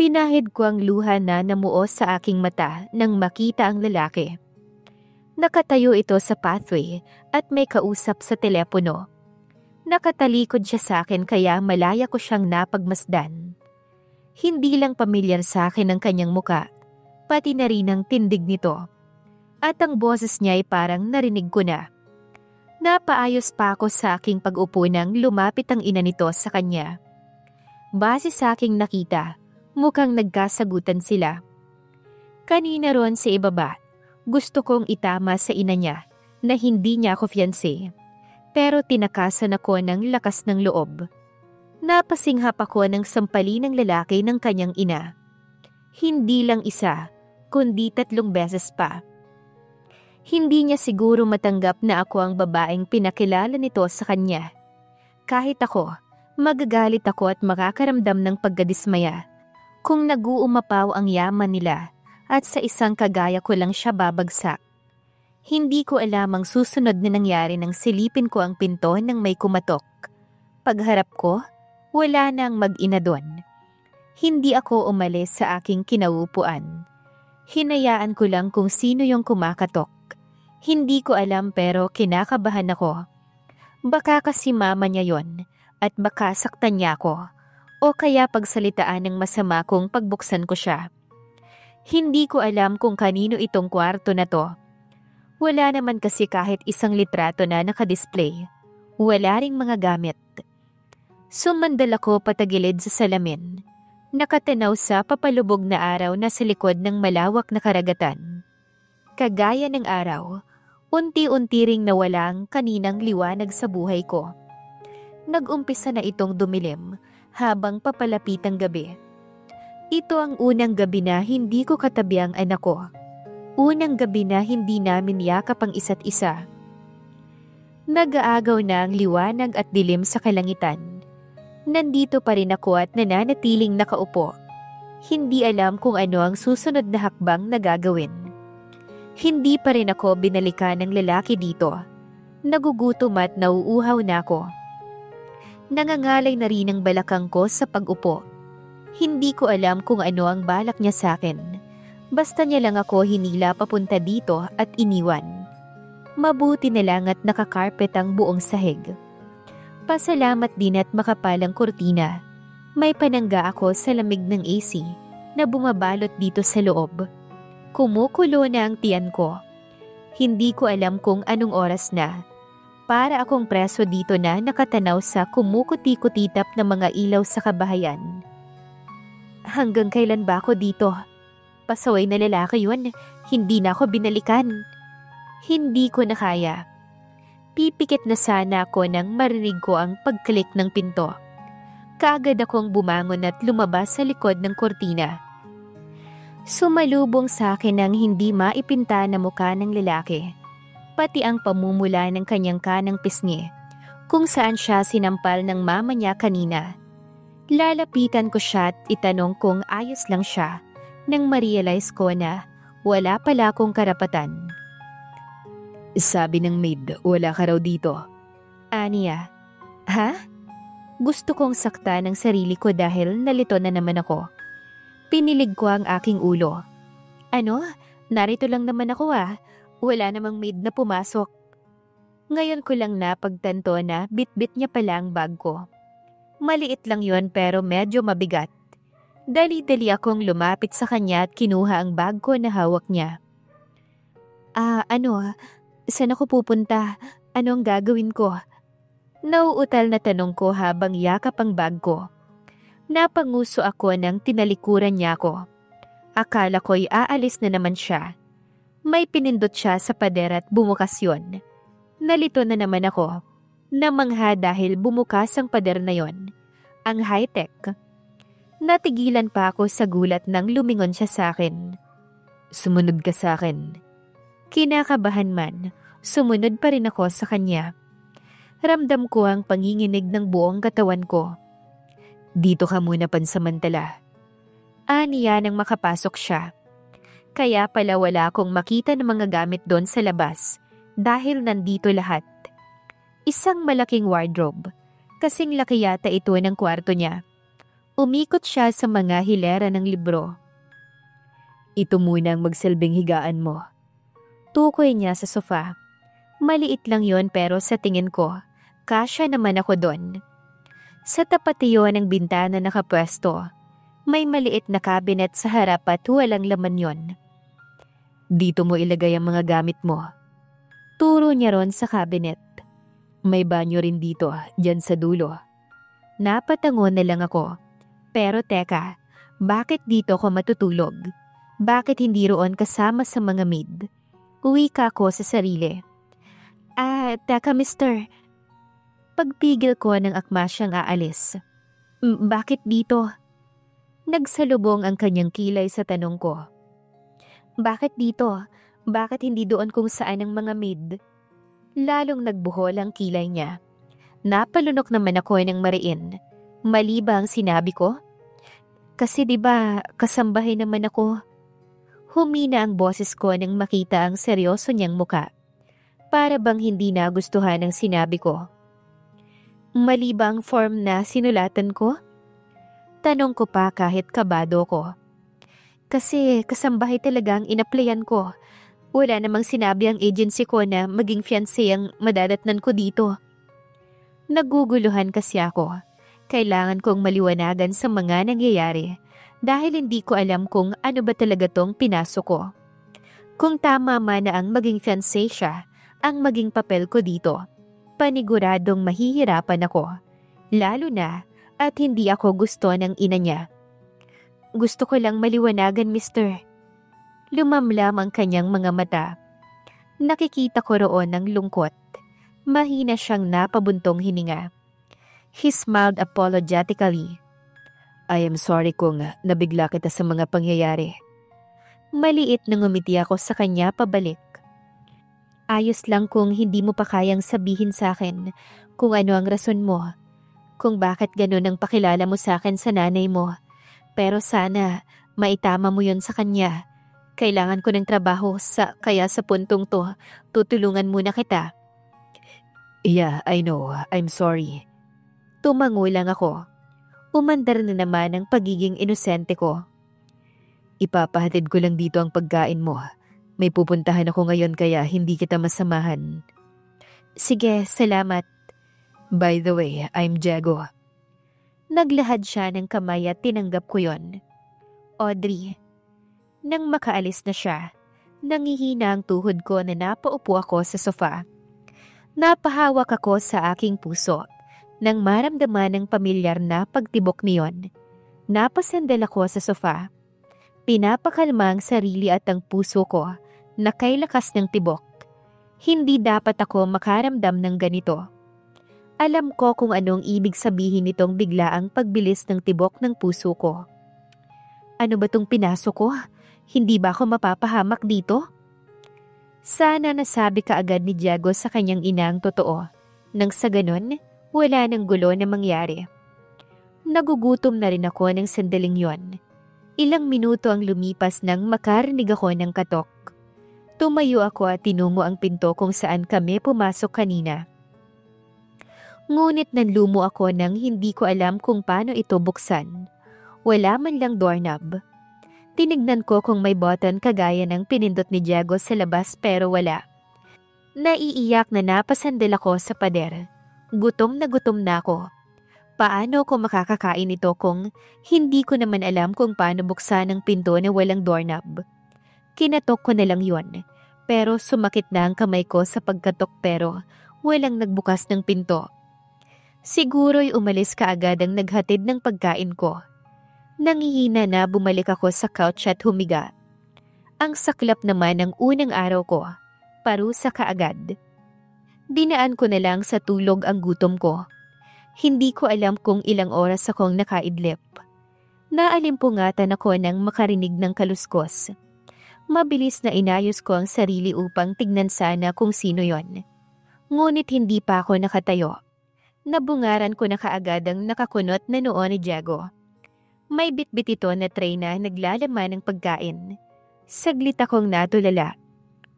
Pinahid ko ang luha na namuo sa aking mata nang makita ang lalaki. Nakatayo ito sa pathway at may kausap sa telepono. Nakatalikod siya sa akin kaya malaya ko siyang napagmasdan. Hindi lang pamilyar sa akin ang kanyang muka, pati na rin ang tindig nito. At ang boses niya ay parang narinig ko na. Napaayos pa ako sa aking pag-upo nang lumapit ang ina nito sa kanya. Base sa aking nakita, mukhang nagkasagutan sila. Kanina ron sa ibaba, gusto kong itama sa ina niya na hindi niya ako fiancé. Pero tinakasan ako ng lakas ng loob. Napasinghap ako ng sampali ng lalaki ng kanyang ina. Hindi lang isa, kundi 3 beses pa. Hindi niya siguro matanggap na ako ang babaeng pinakilala nito sa kanya. Kahit ako, magagalit ako at makakaramdam ng pagkadismaya kung nag-uumapaw ang yaman nila at sa isang kagaya ko lang siya babagsak. Hindi ko alam ang susunod na nangyari nang silipin ko ang pinto nang may kumatok. Pagharap ko, wala nang mag-ina doon. Hindi ako umalis sa aking kinaupuan. Hinayaan ko lang kung sino yung kumakatok. Hindi ko alam pero kinakabahan ako. Baka kasi mama niya yon at baka saktan niya ako o kaya pagsalitaan ng masama kung pagbuksan ko siya. Hindi ko alam kung kanino itong kwarto na to. Wala naman kasi kahit isang litrato na nakadisplay. Wala ring mga gamit. Sumandal ako patagilid sa salamin. Nakatanaw sa papalubog na araw na sa likod ng malawak na karagatan. Kagaya ng araw, unti-unti ring nawala ang kaninang liwanag sa buhay ko. Nag-umpisa na itong dumilim habang papalapit ang gabi. Ito ang unang gabi na hindi ko katabi ang anak ko. Unang gabi na hindi namin yakap ang isa't isa. Nag-aagaw na ang liwanag at dilim sa kalangitan. Nandito pa rin ako at nananatiling nakaupo. Hindi alam kung ano ang susunod na hakbang na gagawin. Hindi pa rin ako binalikan ng lalaki dito. Nagugutom at nauuhaw na ako. Nangangalay na rin ang balakang ko sa pag-upo. Hindi ko alam kung ano ang balak niya sa akin. Basta niya lang ako hinila papunta dito at iniwan. Mabuti na lang at nakakarpet ang buong sahig. Pasalamat din at makapalang kurtina. May panangga ako sa lamig ng AC na bumabalot dito sa loob. Kumukulo na ang tiyan ko. Hindi ko alam kung anong oras na. Para akong preso dito na nakatanaw sa kumukuti-kutitap na mga ilaw sa kabahayan. Hanggang kailan ba ako dito? Pasaway na lalaki yun, hindi na ako binalikan. Hindi ko na kaya. Pipikit na sana ako nang marinig ko ang pagklik ng pinto. Kaagad akong bumangon at lumabas sa likod ng kurtina. Sumalubong sa akin ang hindi maipinta na mukha ng lalaki. Pati ang pamumula ng kanyang kanang pisngi, kung saan siya sinampal ng mama niya kanina. Lalapitan ko siya at itanong kung ayos lang siya. Nang ma-realize ko na wala pala akong karapatan. Sabi ng maid, wala ka raw dito. Aniya, ha? Gusto kong sakta ng sarili ko dahil nalito na naman ako. Pinilig ko ang aking ulo. Ano? Narito lang naman ako ah. Wala namang maid na pumasok. Ngayon ko lang napagtanto na bit-bit niya pala ang bag ko. Maliit lang yon pero medyo mabigat. Dali-dali akong lumapit sa kanya at kinuha ang bag ko na hawak niya. Saan ako pupunta? Anong gagawin ko? Nauutal na tanong ko habang yakap ang bag ko. Napanguso ako nang tinalikuran niya ako. Akala ko'y aalis na naman siya. May pinindot siya sa pader at bumukas yun. Nalito na naman ako. Namangha dahil bumukas ang pader na yon. Ang high-tech. Natigilan pa ako sa gulat nang lumingon siya sa akin. Sumunod ka sa akin. Kinakabahan man, sumunod pa rin ako sa kanya. Ramdam ko ang panginginig ng buong katawan ko. Dito ka muna pansamantala. Aniya nang makapasok siya. Kaya pala wala akong makita ng mga gamit doon sa labas dahil nandito lahat. Isang malaking wardrobe. Kasing laki yata ito ng kwarto niya. Umikot siya sa mga hilera ng libro. Ito muna ang magsilbing higaan mo. Tukoy niya sa sofa. Maliit lang yon pero sa tingin ko, kasya naman ako doon. Sa tapat iyon ng bintana nakapwesto, may maliit na cabinet sa harap at walang laman yon. Dito mo ilagay ang mga gamit mo. Turo niya ron sa cabinet. May banyo rin dito, dyan sa dulo. Napatango na lang ako. Pero teka, bakit dito ko matutulog? Bakit hindi roon kasama sa mga maid? Uwi ka ako sa sarili. Teka mister. Pagpigil ko ng akma siyang aalis. Bakit dito? Nagsalubong ang kanyang kilay sa tanong ko. Bakit dito? Bakit hindi doon kung saan ang mga maid? Lalong nagbuhol ang kilay niya. Napalunok naman ako ng mariin. Mali ba ang sinabi ko? Kasi di ba kasambahay naman ako? Humina ang boses ko nang makita ang seryoso niyang muka. Para bang hindi nagustuhan ang sinabi ko. Mali ba ang form na sinulatan ko? Tanong ko pa kahit kabado ko. Kasi kasambahay talaga ang inaplayan ko. Wala namang sinabi ang agency ko na maging fiancé ang madadatnan ko dito. Naguguluhan kasi ako. Kailangan kong maliwanagan sa mga nangyayari dahil hindi ko alam kung ano ba talaga tong pinasok ko. Kung tama man na ang maging fiancé siya, ang maging papel ko dito, paniguradong mahihirapan ako. Lalo na at hindi ako gusto ng ina niya. Gusto ko lang maliwanagan, mister. Lumamlam ang kanyang mga mata. Nakikita ko roon ng lungkot. Mahina siyang napabuntong hininga. He smiled apologetically. I am sorry kung nabigla kita sa mga pangyayari. Maliit na ngumiti ako sa kanya pabalik. Ayos lang kung hindi mo pa kayang sabihin sa akin kung ano ang rason mo. Kung bakit ganun ang pakilala mo sa akin sa nanay mo. Pero sana maitama mo yon sa kanya. Kailangan ko ng trabaho kaya sa puntong to, tutulungan muna kita. Yeah, I know. I'm sorry. Tumango lang ako. Umandar na naman ang pagiging inosente ko. Ipapahatid ko lang dito ang pagkain mo. May pupuntahan ako ngayon kaya hindi kita masamahan. Sige, salamat. By the way, I'm Diego. Naglahad siya ng kamay at tinanggap ko yon. Audrey. Nang makaalis na siya, nangihina ang tuhod ko na napaupo ako sa sofa. Napahawak ako sa aking puso nang maramdaman ng pamilyar na pagtibok niyon. Napasandal ako sa sofa. Pinapakalma ang sarili at ang puso ko na kay lakas ng tibok. Hindi dapat ako makaramdam ng ganito. Alam ko kung anong ibig sabihin nitong biglaang pagbilis ng tibok ng puso ko. Ano ba tong pinasok ko? Hindi ba ako mapapahamak dito? Sana nasabi kaagad ni Diego sa kanyang ina ang totoo. Nang sa ganun, wala nang gulo na mangyari. Nagugutom na rin ako ng sandaling yon. Ilang minuto ang lumipas nang makarinig ako ng katok. Tumayo ako at tinungo ang pinto kung saan kami pumasok kanina. Ngunit nanlumo ako nang hindi ko alam kung paano ito buksan. Wala man lang doorknob. Tinignan ko kung may button kagaya ng pinindot ni Diego sa labas pero wala. Naiiyak na napasandal ako sa pader. Gutom na ako. Paano ko makakakain ito kung hindi ko naman alam kung paano buksan ang pinto na walang doorknob? Kinatok ko na lang yon. Pero sumakit na ang kamay ko sa pagkatok pero walang nagbukas ng pinto. Siguro'y umalis kaagad ang naghatid ng pagkain ko. Nangihina na bumalik ako sa couch at humiga. Ang saklap naman ng unang araw ko, parusa kaagad. Dinaan ko na lang sa tulog ang gutom ko. Hindi ko alam kung ilang oras akong nakaidlip. Naalimpungatan ako nang makarinig ng kaluskos. Mabilis na inayos ko ang sarili upang tignan sana kung sino yon. Ngunit hindi pa ako nakatayo. Nabungaran ko na kaagad ang nakakunot na noo ni Diego. May bitbit ito na tray na naglalaman ng pagkain. Saglit akong natulala.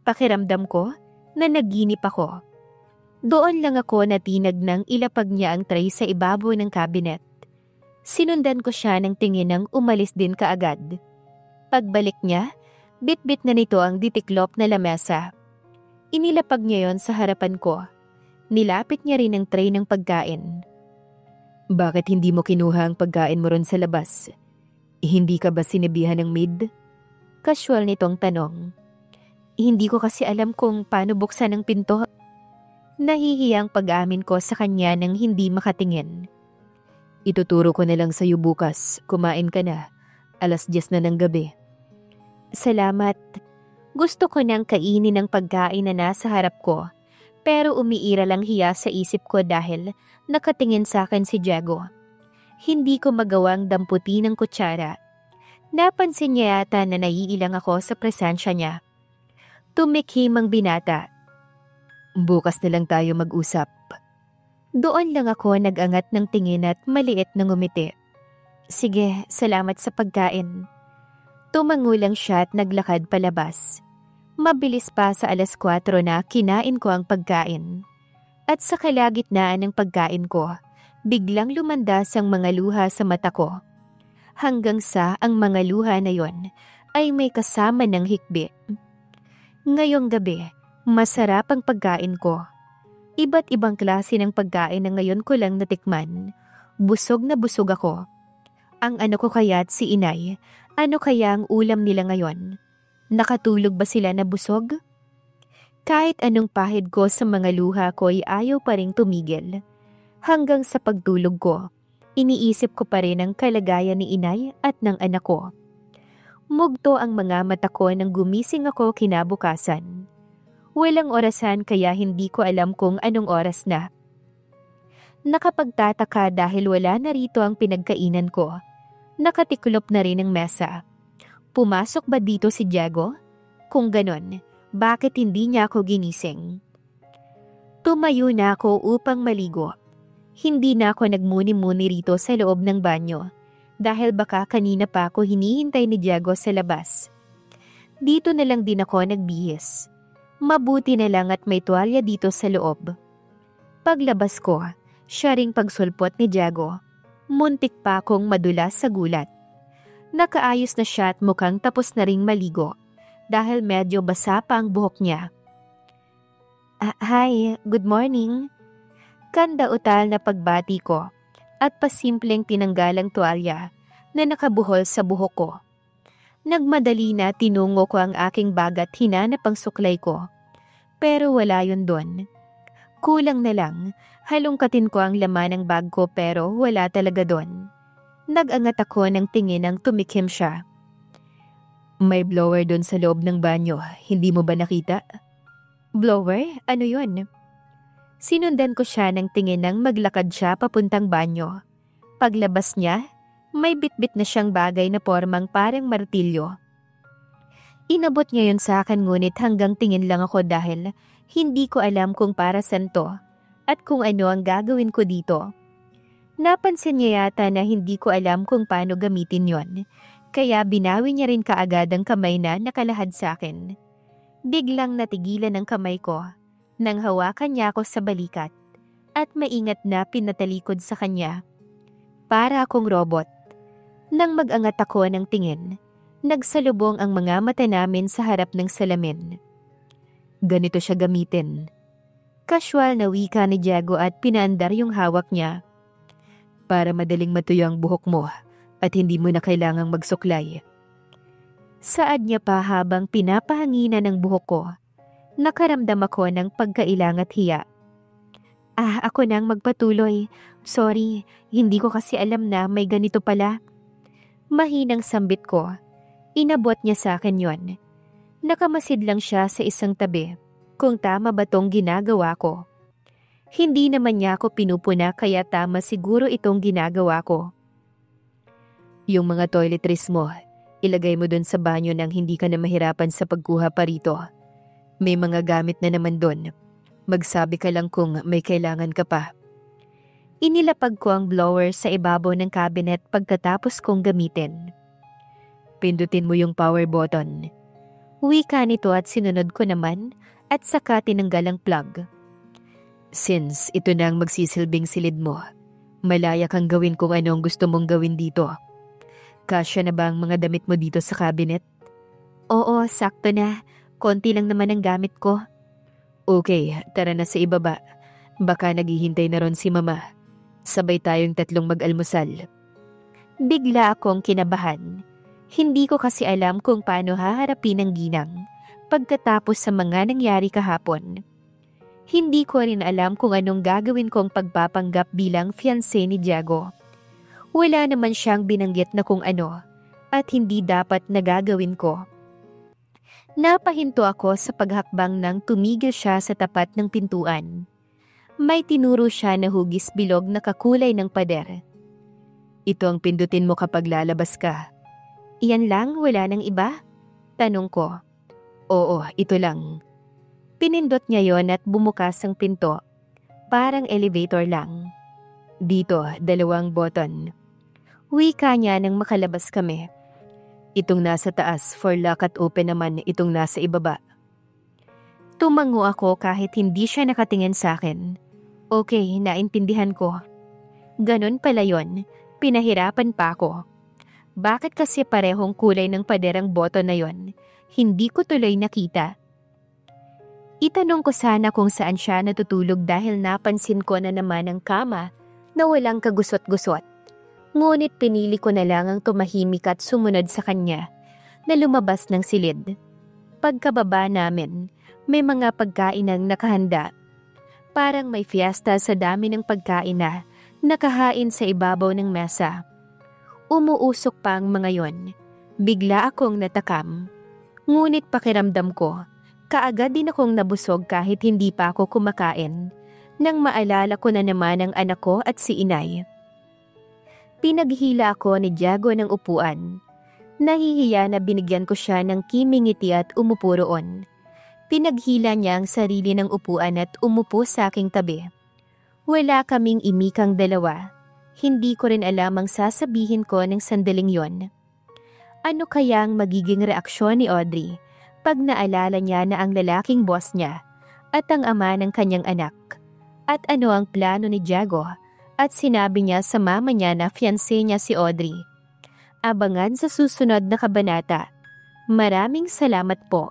Pakiramdam ko na naginip ako. Doon lang ako natinag nang ilapag niya ang tray sa ibabaw ng cabinet. Sinundan ko siya ng tingin ng umalis din kaagad. Pagbalik niya, bit-bit na nito ang ditiklop na lamesa. Inilapag niya yon sa harapan ko. Nilapit niya rin ang tray ng pagkain. Bakit hindi mo kinuha ang pagkain mo ron sa labas? Hindi ka ba sinabihan ng maid? Casual nitong tanong. Hindi ko kasi alam kung paano buksan ang pinto. Nahihiyang pag-amin ko sa kanya nang hindi makatingin. Ituturo ko na lang sa'yo bukas. Kumain ka na. 10:00 na ng gabi. Salamat. Gusto ko nang kainin ang pagkain na nasa harap ko. Pero umiira lang hiya sa isip ko dahil nakatingin sa akin si Diego. Hindi ko magawang damputin ng kutsara. Napansin niya yata na naiilang ako sa presensya niya. Tumikhim ang binata. Bukas na lang tayo mag-usap. Doon lang ako nag-angat ng tingin at maliit na ngumiti. Sige, salamat sa pagkain. Tumango lang siya at naglakad palabas. Mabilis pa sa 4:00 na kinain ko ang pagkain. At sa kalagitnaan ng pagkain ko, biglang lumandas ang mga luha sa mata ko. Hanggang sa ang mga luha na yon ay may kasama ng hikbi. Ngayong gabi, masarap ang pagkain ko. Iba't ibang klase ng pagkain na ngayon ko lang natikman. Busog na busog ako. Ang ano ko kaya't si inay, ano kaya ang ulam nila ngayon? Nakatulog ba sila na busog? Kahit anong pahid ko sa mga luha ko ay ayaw pa ring tumigil. Hanggang sa pagtulog ko, iniisip ko pa rin ang kalagayan ni inay at ng anak ko. Mugto ang mga mata ko nang gumising ako kinabukasan. Walang orasan kaya hindi ko alam kung anong oras na. Nakapagtataka dahil wala na rito ang pinagkainan ko. Nakatiklop na rin ang mesa. Pumasok ba dito si Diego? Kung ganon, bakit hindi niya ako ginising? Tumayo na ako upang maligo. Hindi na ako nagmuni-muni rito sa loob ng banyo dahil baka kanina pa ako hinihintay ni Diego sa labas. Dito na lang din ako nagbihis. Mabuti na lang at may tuwalya dito sa loob. Paglabas ko, siya ring pagsulpot ni Diego. Muntik pa akong madulas sa gulat. Nakaayos na siya at mukhang tapos na ring maligo dahil medyo basa pa ang buhok niya. Hi, good morning. Kanda-utal na pagbati ko at pasimpleng tinanggalang tuwalya na nakabuhol sa buhok ko. Nagmadali na tinungo ko ang aking bag at hinanap ang suklay ko. Pero wala yun doon. Kulang na lang, halongkatin ko ang laman ng bag ko pero wala talaga doon. Nag-angat ako ng tingin nang tumikim siya. May blower doon sa loob ng banyo, hindi mo ba nakita? Blower? Ano yun? Sinundan ko siya ng tingin nang maglakad siya papuntang banyo. Paglabas niya, may bitbit na siyang bagay na pormang parang martilyo. Inabot niya yun sa akin ngunit hanggang tingin lang ako dahil hindi ko alam kung para saan to at kung ano ang gagawin ko dito. Napansin niya yata na hindi ko alam kung paano gamitin yon, kaya binawi niya rin kaagad ang kamay na nakalahad sa akin. Biglang natigilan ang kamay ko nang hawakan niya ako sa balikat at maingat na pinatalikod sa kanya. Para akong robot. Nang mag-angat ako ng tingin, nagsalubong ang mga mata namin sa harap ng salamin. Ganito siya gamitin. Casual na wika ni Diego at pinaandar yung hawak niya. Para madaling matuyo ang buhok mo at hindi mo na kailangang magsuklay. Saad niya pa habang pinapahanginan ng buhok ko. Nakaramdam ako ng pagkailang at hiya. Ako nang magpatuloy. Sorry, hindi ko kasi alam na may ganito pala. Mahinang sambit ko. Inabot niya sa akin yon. Nakamasid lang siya sa isang tabi. Kung tama ba tong ginagawa ko? Hindi naman niya ako pinupuna kaya tama siguro itong ginagawa ko. Yung mga toiletries mo, ilagay mo dun sa banyo nang hindi ka na mahirapan sa pagkuha pa rito. May mga gamit na naman dun. Magsabi ka lang kung may kailangan ka pa. Inilapag ko ang blower sa ibabaw ng cabinet pagkatapos kong gamitin. Pindutin mo yung power button. Wika nito at sinunod ko naman at saka tinanggal ang plug. Since ito na ang magsisilbing silid mo, Malaya kang gawin kung ano ang gusto mong gawin dito. Kasya na ba ang mga damit mo dito sa cabinet? Oo, sakto na. Konti lang naman ang gamit ko. Okay, tara na sa ibaba. Baka naghihintay na ron si mama. Sabay tayong tatlong mag-almusal. Bigla akong kinabahan. Hindi ko kasi alam kung paano haharapin ang ginang pagkatapos sa mga nangyari kahapon. Hindi ko rin alam kung anong gagawin kong pagpapanggap bilang fiancé ni Diego. Wala naman siyang binanggit na kung ano at hindi dapat na gagawin ko. Napahinto ako sa paghakbang nang tumigil siya sa tapat ng pintuan. May tinuro siya na hugis bilog na kakulay ng pader. Ito ang pindutin mo kapag lalabas ka. Iyan lang, wala nang iba? Tanong ko. Oo, ito lang. Pinindot niya yon at bumukas ang pinto. Parang elevator lang. Dito, 2 button. Wika niya nang makalabas kami. Itong nasa taas for lock at open naman itong nasa ibaba. Tumango ako kahit hindi siya nakatingin sa akin. Okay, naintindihan ko. Ganon pala yon, pinahirapan pa ako. Bakit kasi parehong kulay ng pader ang button na yon? Hindi ko tuloy nakita. Itanong ko sana kung saan siya natutulog dahil napansin ko na naman ang kama na walang kagusot-gusot. Ngunit pinili ko na lang ang tumahimik at sumunod sa kanya na lumabas ng silid. Pagkababa namin, may mga pagkain ang nakahanda. Parang may fiesta sa dami ng pagkain na nakahain sa ibabaw ng mesa. Umuusok pa ang mga yon. Bigla akong natakam. Ngunit pakiramdam ko, kaagad din akong nabusog kahit hindi pa ako kumakain, nang maalala ko na naman ang anak ko at si inay. Pinaghila ako ni Diego ng upuan. Nahihiya na binigyan ko siya ng kimingiti at umupo roon. Pinaghila niya ang sarili ng upuan at umupo sa aking tabi. Wala kaming imikang dalawa. Hindi ko rin alam ang sasabihin ko ng sandaling yon. Ano kaya ang magiging reaksyon ni Audrey pag naalala niya na ang lalaking boss niya at ang ama ng kanyang anak? At ano ang plano ni Diego at sinabi niya sa mama niya na fiancé niya si Audrey? Abangan sa susunod na kabanata. Maraming salamat po.